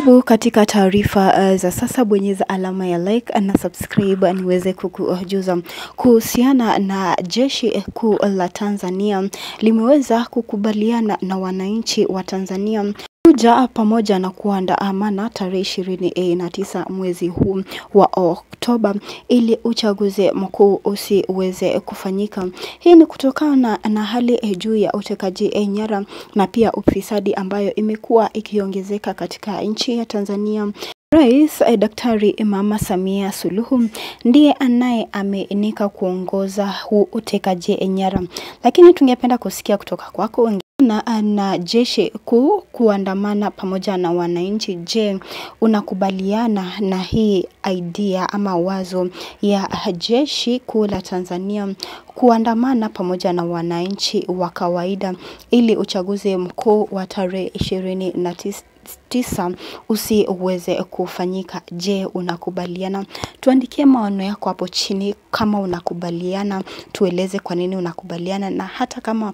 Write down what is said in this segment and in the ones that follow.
Karibu katika taarifa za sasa. Bonyeza alama ya like na subscribe niweze kukujuza kuhusiana na jeshi kuu la Tanzania limeweza kukubaliana na wananchi wa Tanzania kuja pamoja na kuandamana tarehe 29 mwezi huu wa Oktoba ili uchaguzi mkuu usiweze kufanyika. Hii ni kutokana na hali juu ya utekaji nyara na pia ufisadi ambayo imekuwa ikiongezeka katika nchi ya Tanzania. Rais Daktari Mama Samia Suluhu ndiye anayeaminika kuongoza huu utekaji nyara, lakini tungependa kusikia kutoka kwako na jeshi kuu kuandamana pamoja na wananchi. Je, unakubaliana na hii idea ama wazo ya jeshi kuu la Tanzania kuandamana pamoja na wananchi wa kawaida ili uchaguzi mkuu wa tarehe 29 usiweze kufanyika? Je, unakubaliana? Tuandikie maoni yako hapo chini kama unakubaliana, tueleze kwa nini unakubaliana, na hata kama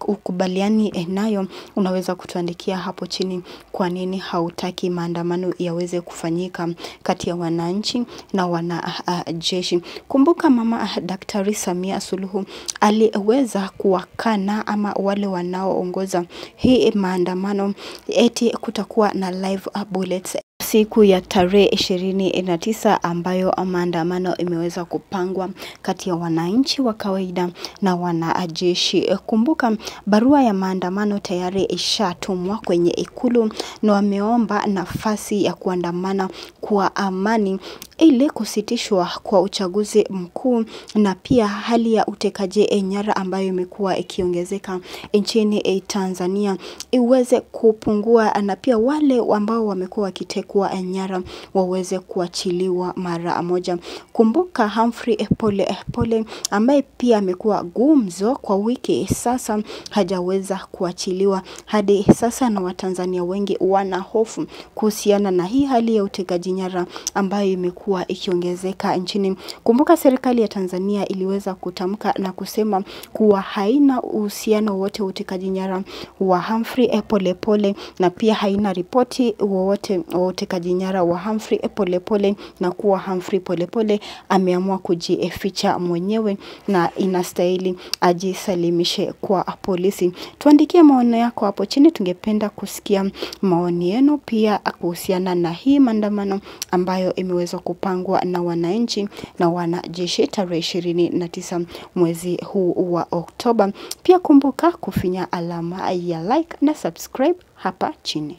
ukubaliani nayo unaweza kutuandikia hapo chini kwa nini hautaki maandamano yaweze kufanyika kati ya wananchi na wanajeshi. Kumbuka Mama Daktari Samia Suluhu aliweza kuwakana ama wale wanaoongoza hii maandamano eti kutakuwa na live bullets siku ya tarehe 29 ambayo maandamano imeweza kupangwa kati ya wananchi wa kawaida na wanajeshi. Kumbuka barua ya maandamano tayari ishatumwa kwenye Ikulu na wameomba nafasi ya kuandamana kwa amani ili kusitishwa kwa uchaguzi mkuu na pia hali ya utekaji nyara ambayo imekuwa ikiongezeka nchini Tanzania iweze kupungua, na pia wale ambao wamekuwa wakitekwa nyara waweze kuachiliwa mara moja. Kumbuka Humphrey Polepole ambaye pia amekuwa gumzo kwa wiki sasa hajaweza kuachiliwa hadi sasa, na Watanzania wengi wana hofu kuhusiana na hii hali ya utekaji nyara ambayo imekuwa ikiongezeka nchini. Kumbuka serikali ya Tanzania iliweza kutamka na kusema kuwa haina uhusiano wote utekaji nyara wa Humphrey Polepole na pia haina ripoti wowote wa utekaji nyara wa Humphrey Polepole, na kuwa Humphrey Polepole ameamua kujificha mwenyewe na inastahili ajisalimishe kwa polisi. Tuandikie maoni yako hapo chini, tungependa kusikia maoni yenu pia kuhusiana na hii maandamano ambayo imeweza kupangwa na wananchi na wanajeshi tarehe 29 mwezi huu wa Oktoba. Pia kumbuka kufinya alama ya like na subscribe hapa chini.